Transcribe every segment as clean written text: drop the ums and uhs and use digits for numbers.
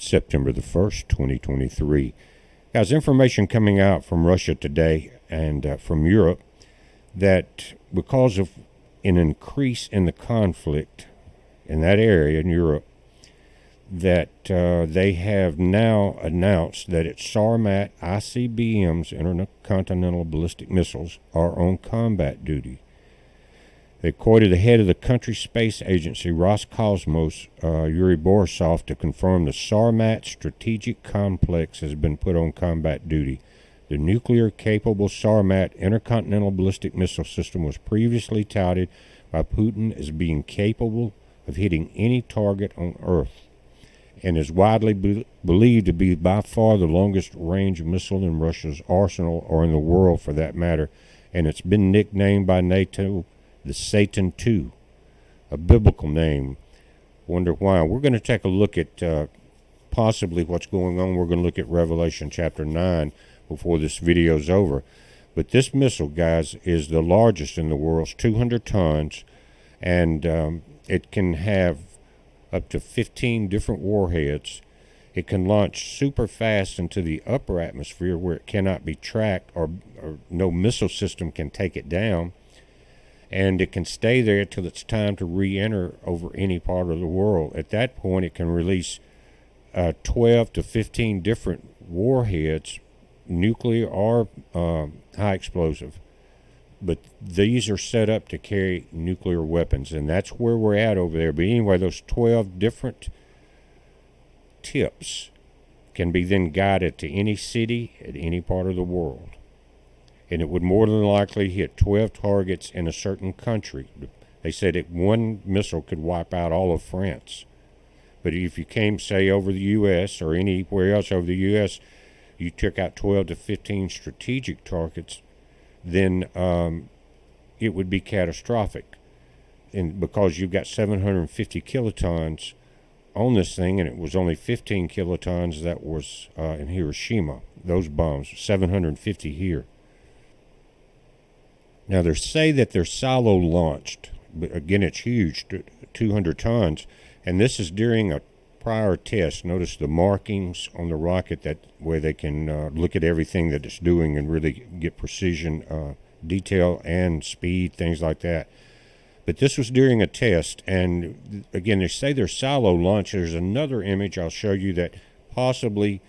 September the 1st, 2023. Guys, information coming out from Russia today and from Europe that because of an increase in the conflict in that area in Europe, that they have now announced that its Sarmat ICBMs, intercontinental ballistic missiles, are on combat duty. They quoted the head of the country's space agency, Roscosmos, Yuri Borisov, to confirm the Sarmat strategic complex has been put on combat duty. The nuclear-capable Sarmat intercontinental ballistic missile system was previously touted by Putin as being capable of hitting any target on Earth, and is widely believed to be by far the longest-range missile in Russia's arsenal, or in the world for that matter, and it's been nicknamed by NATO the Satan II, a biblical name. Wonder why. We're going to take a look at possibly what's going on. We're going to look at Revelation chapter 9 before this video's over. But this missile, guys, is the largest in the world. It's 200 tons, and it can have up to 15 different warheads. It can launch super fast into the upper atmosphere where it cannot be tracked, or no missile system can take it down. And it can stay there till it's time to re-enter over any part of the world. At that point, it can release 12 to 15 different warheads, nuclear or high explosive. But these are set up to carry nuclear weapons, and that's where we're at over there. But anyway, those 12 different tips can be then guided to any city at any part of the world. And it would more than likely hit 12 targets in a certain country. They said that one missile could wipe out all of France. But if you came, say, over the U.S. or anywhere else over the U.S., you took out 12 to 15 strategic targets, then it would be catastrophic. And because you've got 750 kilotons on this thing, and it was only 15 kilotons that was in Hiroshima, those bombs, 750 here. Now, they say that they're silo launched, but again, it's huge, 200 tons, and this is during a prior test. Notice the markings on the rocket, that where they can look at everything that it's doing and really get precision, detail, and speed, things like that. But this was during a test, and again, they say they're silo launched. There's another image I'll show you that possibly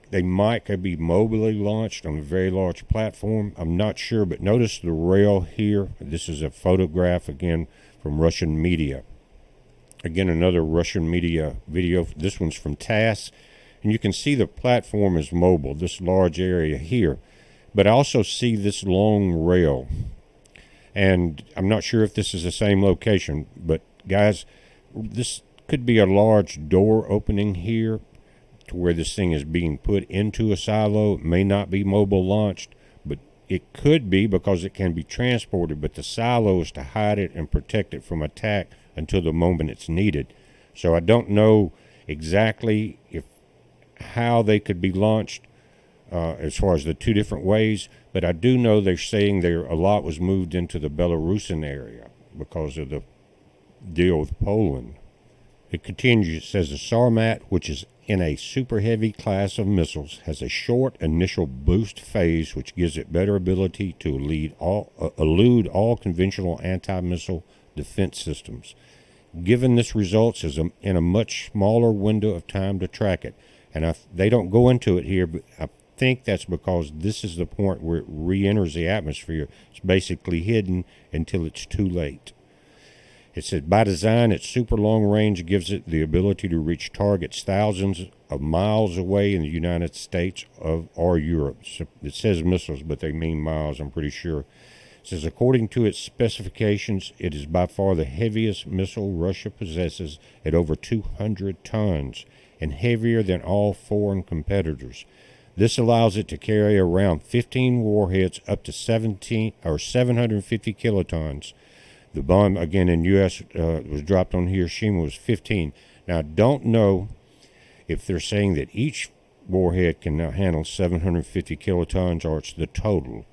they might be mobily launched on a very large platform. I'm not sure, but notice the rail here. This is a photograph, again, from Russian media. Again, another Russian media video. This one's from TASS. And you can see the platform is mobile, this large area here. But I also see this long rail. And I'm not sure if this is the same location. But, guys, this could be a large door opening here, to where this thing is being put into a silo. It may not be mobile launched, but it could be, because it can be transported. But the silo is to hide it and protect it from attack until the moment it's needed. So I don't know exactly how they could be launched as far as the two different ways, but I do know they're saying a lot was moved into the Belarusian area because of the deal with Poland. It continues. It says the Sarmat, which is in a super heavy class of missiles, has a short initial boost phase which gives it better ability to elude all conventional anti-missile defense systems. Given this results in a much smaller window of time to track it. And they don't go into it here, but I think that's because this is the point where it re-enters the atmosphere. It's basically hidden until it's too late. It said, by design, its super long range gives it the ability to reach targets thousands of miles away in the United States or Europe. So it says missiles, but they mean miles, I'm pretty sure. It says, according to its specifications, it is by far the heaviest missile Russia possesses at over 200 tons, and heavier than all foreign competitors. This allows it to carry around 15 warheads up to 750 kilotons. The bomb, again, in U.S. Was dropped on Hiroshima was 15. Now, I don't know if they're saying that each warhead can now handle 750 kilotons or it's the total.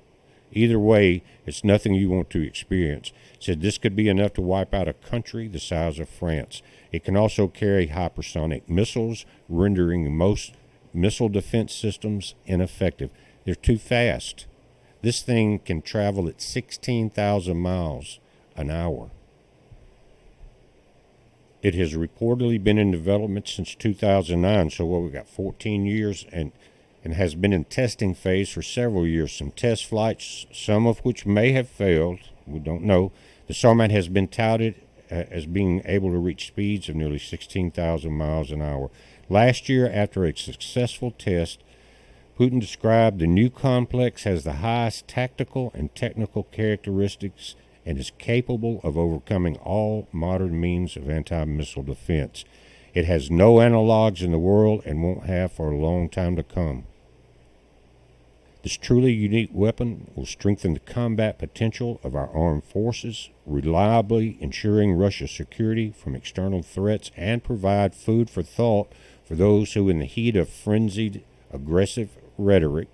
Either way, it's nothing you want to experience. It said this could be enough to wipe out a country the size of France. It can also carry hypersonic missiles, rendering most missile defense systems ineffective. They're too fast. This thing can travel at 16,000 miles an hour. It has reportedly been in development since 2009, so we've got 14 years, and has been in testing phase for several years. Some test flights, some of which may have failed, we don't know. The Sarmat has been touted as being able to reach speeds of nearly 16,000 miles an hour. Last year, after a successful test, Putin described the new complex as the highest tactical and technical characteristics and is capable of overcoming all modern means of anti-missile defense. It has no analogs in the world and won't have for a long time to come. This truly unique weapon will strengthen the combat potential of our armed forces, reliably ensuring Russia's security from external threats, and provide food for thought for those who, in the heat of frenzied, aggressive rhetoric,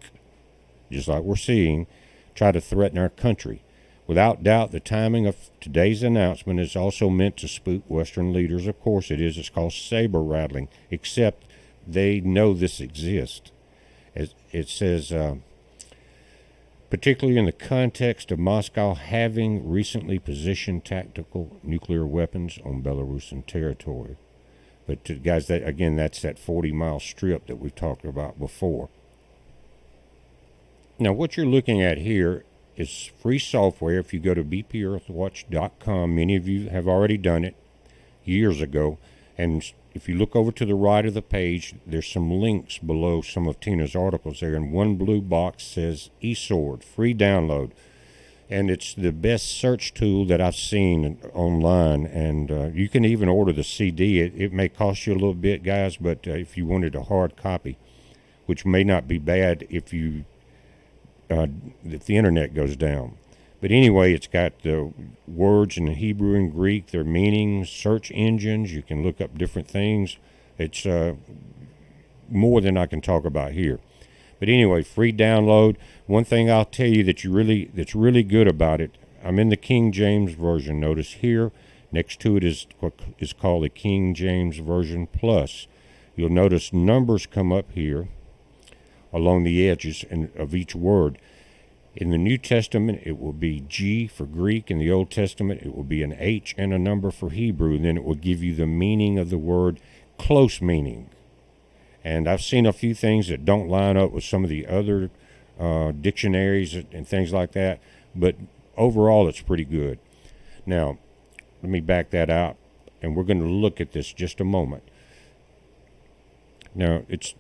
just like we're seeing, try to threaten our country. Without doubt, the timing of today's announcement is also meant to spook Western leaders. Of course it is. It's called saber rattling, except they know this exists. As it says, particularly in the context of Moscow having recently positioned tactical nuclear weapons on Belarusian territory. But guys, that's that 40-mile strip that we've talked about before. Now, what you're looking at here is free software. If you go to BPearthWatch.com, many of you have already done it years ago. And if you look over to the right of the page, there's some links below some of Tina's articles there. And one blue box says eSword, free download. And it's the best search tool that I've seen online. And you can even order the CD. It may cost you a little bit, guys, but if you wanted a hard copy, which may not be bad if the internet goes down. But anyway, it's got the words in Hebrew and Greek, their meanings, search engines. You can look up different things. It's more than I can talk about here. But anyway, free download. One thing I'll tell you that's really good about it, I'm in the King James Version. Notice here, next to it is what is called the King James Version Plus. You'll notice numbers come up here along the edges of each word. In the New Testament, it will be G for Greek. In the Old Testament, it will be an H and a number for Hebrew. Then it will give you the meaning of the word, close meaning. And I've seen a few things that don't line up with some of the other dictionaries and things like that. But overall, it's pretty good. Now, let me back that out, and we're going to look at this just a moment. Now, it's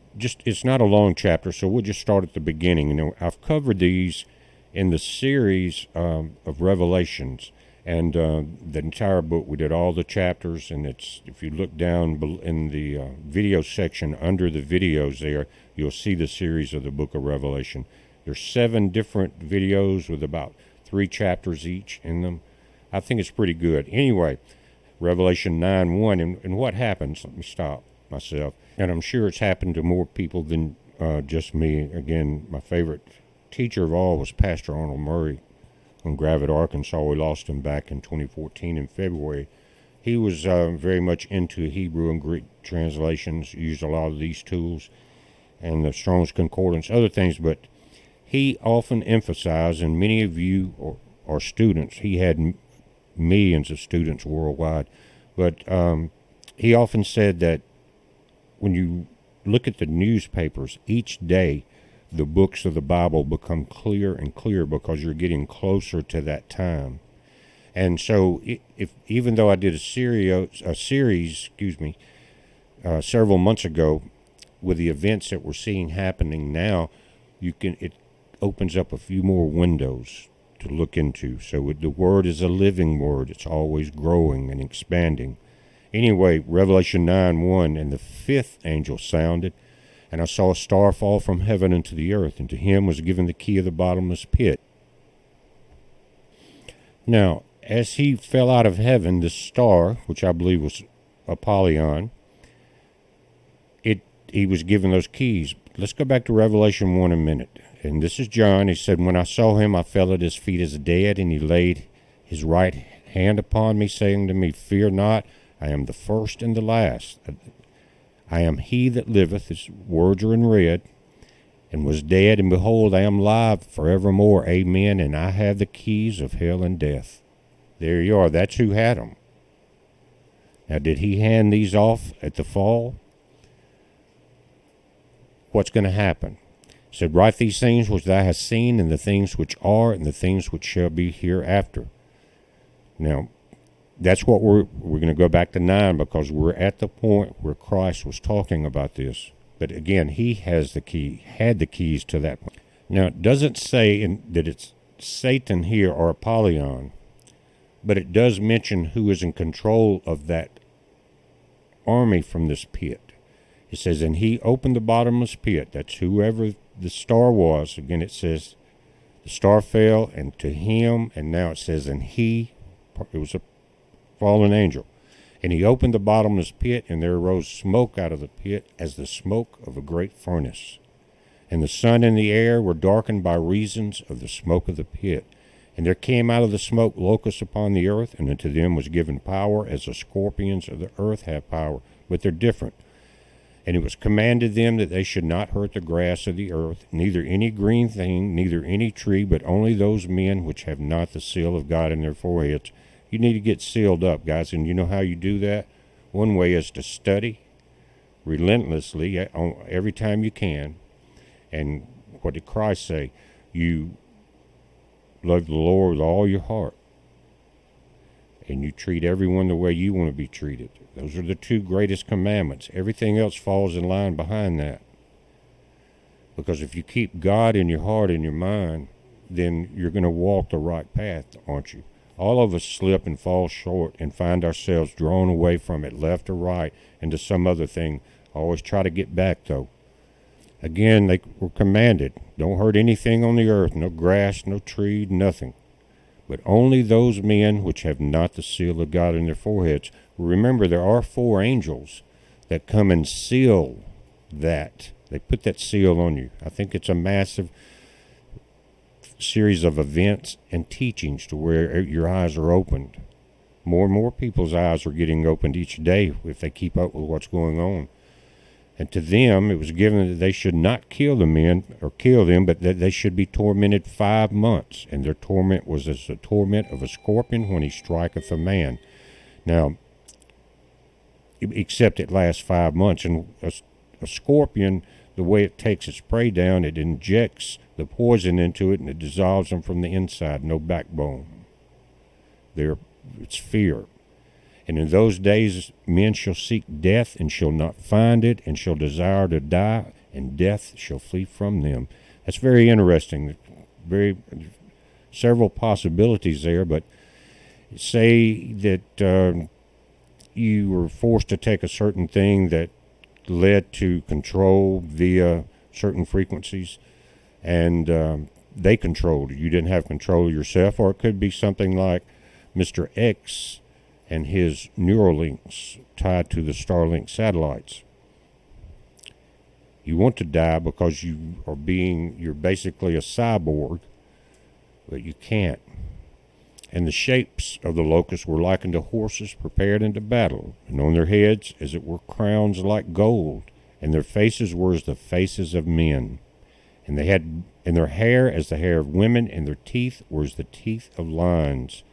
not a long chapter, so we'll just start at the beginning. You know, I've covered these in the series of Revelations, and the entire book. We did all the chapters, and if you look down in the video section under the videos there, you'll see the series of the book of Revelation. There's 7 different videos with about 3 chapters each in them. I think it's pretty good. Anyway, Revelation 9:1, and what happens? Let me stop myself. And I'm sure it's happened to more people than just me. Again, my favorite teacher of all was Pastor Arnold Murray in Gravette, Arkansas. We lost him back in 2014 in February. He was very much into Hebrew and Greek translations, used a lot of these tools, and the Strong's Concordance, other things, but he often emphasized, and many of you are students, he had millions of students worldwide, but he often said that when you look at the newspapers each day, the books of the Bible become clear and clear because you're getting closer to that time. And so, even though I did a series, several months ago, with the events that we're seeing happening now, it opens up a few more windows to look into. So the Word is a living Word; it's always growing and expanding. Anyway, Revelation 9:1, and the 5th angel sounded, and I saw a star fall from heaven into the earth, and to him was given the key of the bottomless pit. Now, as he fell out of heaven, the star, which I believe was Apollyon, he was given those keys. Let's go back to Revelation 1 a minute. and this is John, he said, "When I saw him, I fell at his feet as dead, and he laid his right hand upon me, saying to me, Fear not, I am the first and the last. I am he that liveth," his words are in red, "and was dead, and behold, I am alive forevermore. Amen. And I have the keys of hell and death." There you are. That's who had them. Now, did he hand these off at the fall? What's going to happen? He said, "Write these things which thou hast seen, and the things which are, and the things which shall be hereafter." Now, that's what we're going to go back to 9, because we're at the point where Christ was talking about this. But again, he has the key, had the keys to that point. Now, it doesn't say that it's Satan here or Apollyon, but it does mention who is in control of that army from this pit. It says, "And he opened the bottomless pit." That's whoever the star was. Again, it says the star fell, and to him, and now it says, "And he," it was a fallen angel, "and he opened the bottomless pit, and there arose smoke out of the pit as the smoke of a great furnace. And the sun and the air were darkened by reasons of the smoke of the pit. And there came out of the smoke locusts upon the earth, and unto them was given power, as the scorpions of the earth have power." But they're different. "And it was commanded them that they should not hurt the grass of the earth, neither any green thing, neither any tree, but only those men which have not the seal of God in their foreheads." You need to get sealed up, guys, and you know how you do that? One way is to study relentlessly every time you can. And what did Christ say? You love the Lord with all your heart, and you treat everyone the way you want to be treated. Those are the 2 greatest commandments. Everything else falls in line behind that. Because if you keep God in your heart and your mind, then you're going to walk the right path, aren't you? All of us slip and fall short and find ourselves drawn away from it, left or right, into some other thing. Always try to get back, though. Again, they were commanded, don't hurt anything on the earth, no grass, no tree, nothing. But only those men which have not the seal of God in their foreheads. Remember, there are 4 angels that come and seal that. They put that seal on you. I think it's a massive series of events and teachings to where your eyes are opened. More and more people's eyes are getting opened each day if they keep up with what's going on. And to them, it was given that they should not kill the men or kill them, but that they should be tormented 5 months. And their torment was as the torment of a scorpion when he striketh a man. Now, except it lasts 5 months. And a scorpion, the way it takes its prey down, it injects the poison into it, and it dissolves them from the inside. No backbone. It's fear. And in those days men shall seek death, and shall not find it, and shall desire to die, and death shall flee from them. That's very interesting. Several possibilities there, but say that you were forced to take a certain thing that led to control via certain frequencies, and they controlled you. You didn't have control of yourself. Or it could be something like Mr. X and his Neuralinks tied to the Starlink satellites. You want to die because you're basically a cyborg, but you can't. And the shapes of the locusts were likened to horses prepared into battle, and on their heads as it were crowns like gold, and their faces were as the faces of men. And they had in their hair as the hair of women, and their teeth were as the teeth of lions.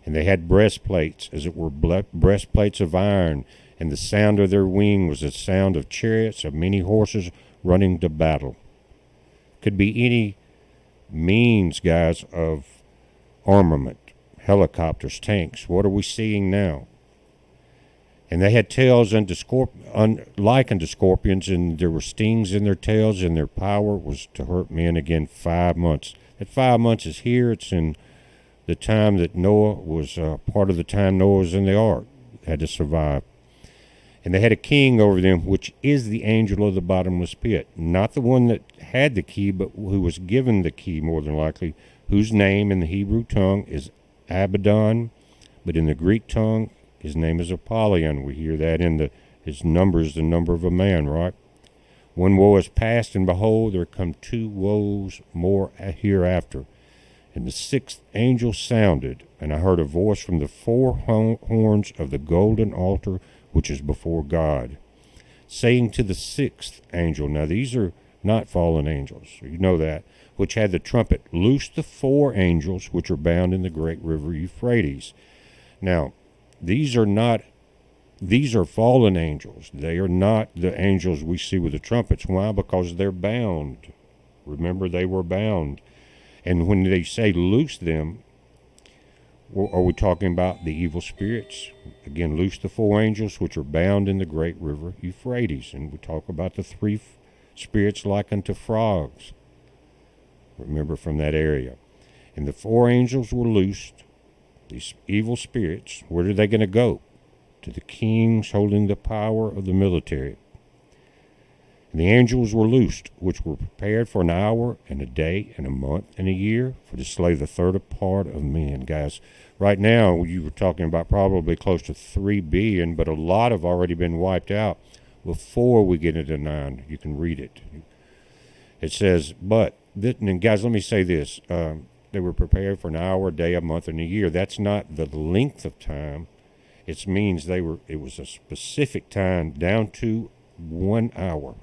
And they had breastplates, as it were breastplates of iron, and the sound of their wing was the sound of chariots of many horses running to battle. Could be any means, guys, of armament, helicopters, tanks. What are we seeing now? And they had tails like unto scorpions, and there were stings in their tails, and their power was to hurt men. Again, 5 months. That 5 months is here. It's in the time that Noah was part of the time Noah was in the ark, had to survive. And they had a king over them, which is the angel of the bottomless pit. Not the one that had the key, but who was given the key, more than likely, whose name in the Hebrew tongue is Abaddon, but in the Greek tongue, his name is Apollyon. We hear that in his number is the number of a man, right? One woe is past, and behold, there come two woes more hereafter. And the sixth angel sounded, and I heard a voice from the four horns of the golden altar which is before God, saying to the sixth angel, now these are not fallen angels, you know that, which had the trumpet, loose the four angels which are bound in the great river Euphrates. Now, these are fallen angels. They are not the angels we see with the trumpets. Why? Because they're bound. Remember, they were bound. And when they say loose them, are we talking about the evil spirits? Again, loose the four angels which are bound in the great river Euphrates. And we talk about the three spirits like unto frogs. Remember, from that area. And the four angels were loosed. These evil spirits, where are they going to go? To the kings holding the power of the military. And the angels were loosed, which were prepared for an hour and a day and a month and a year, for to slay the third part of men. Guys, right now you were talking about probably close to 3 billion, but a lot have already been wiped out. Before we get into 9, you can read it. It says, and guys, let me say this. They were prepared for an hour, a day, a month, and a year. That's not the length of time. It means it was a specific time down to 1 hour.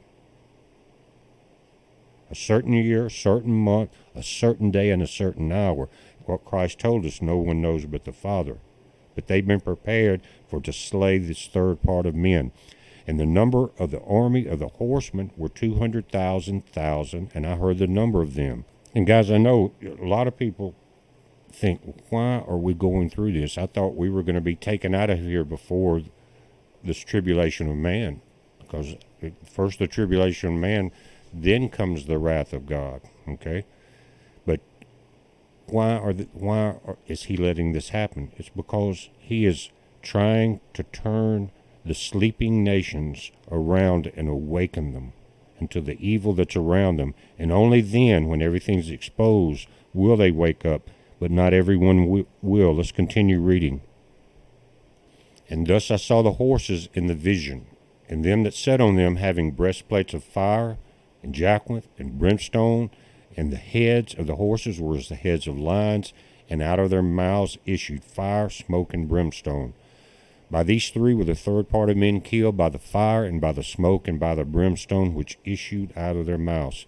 A certain year, a certain month, a certain day, and a certain hour. What Christ told us, no one knows but the Father. But they've been prepared to slay this third part of men. And the number of the army of the horsemen were 200,000, and I heard the number of them. And guys, I know a lot of people think, why are we going through this? I thought we were going to be taken out of here before this tribulation of man. Because first the tribulation of man, then comes the wrath of God. Okay? But why is he letting this happen? It's because he is trying to turn the sleeping nations around and awaken them into the evil that's around them. And only then, when everything's exposed, will they wake up. But not everyone will. Let's continue reading. And thus I saw the horses in the vision, and them that sat on them having breastplates of fire, and jacinth, and brimstone, and the heads of the horses were as the heads of lions, and out of their mouths issued fire, smoke, and brimstone. By these three were the third part of men killed, by the fire, and by the smoke, and by the brimstone which issued out of their mouths.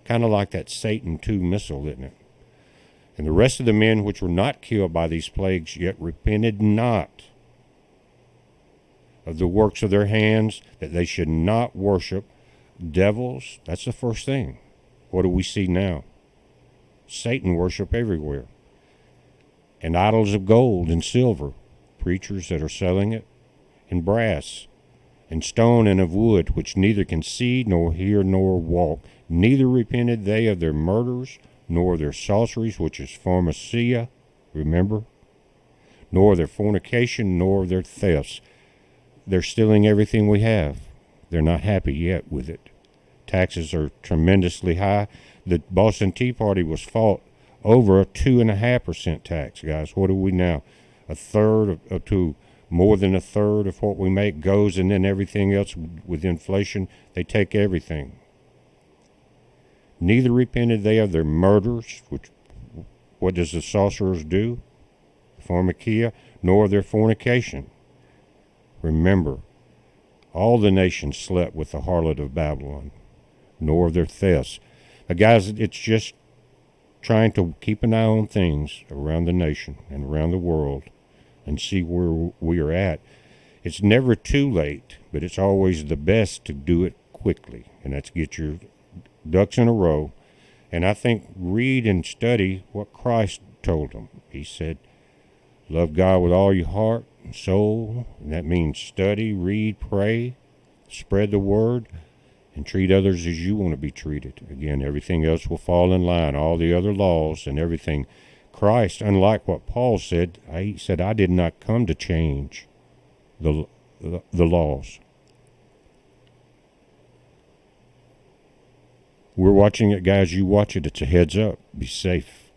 Kind of like that Satan II missile, isn't it? And the rest of the men which were not killed by these plagues yet repented not of the works of their hands, that they should not worship devils. That's the first thing. What do we see now? Satan worship everywhere. And idols of gold and silver, preachers that are selling it, and brass, and stone, and of wood, which neither can see, nor hear, nor walk. Neither repented they of their murders, nor their sorceries, which is pharmacia, remember? Nor their fornication, nor their thefts. They're stealing everything we have. They're not happy yet with it. Taxes are tremendously high. The Boston Tea Party was fought over a 2.5% tax, guys. What are we now? A third to more than a third of what we make goes, and then everything else with inflation, they take everything. Neither repented they of their murders, which, what does the sorcerers do? Pharmakia, nor their fornication. Remember, all the nations slept with the harlot of Babylon, nor of their thefts. Now, guys, it's just trying to keep an eye on things around the nation and around the world and see where we are at. It's never too late, but it's always the best to do it quickly, and that's get your ducks in a row. And I think read and study what Christ told them. He said, love God with all your heart and soul, and that means study, read, pray, spread the word, and treat others as you want to be treated. Again, everything else will fall in line, all the other laws and everything. Christ, unlike what Paul said, he said, I did not come to change the laws. We're watching it, guys. You watch it. It's a heads up. Be safe.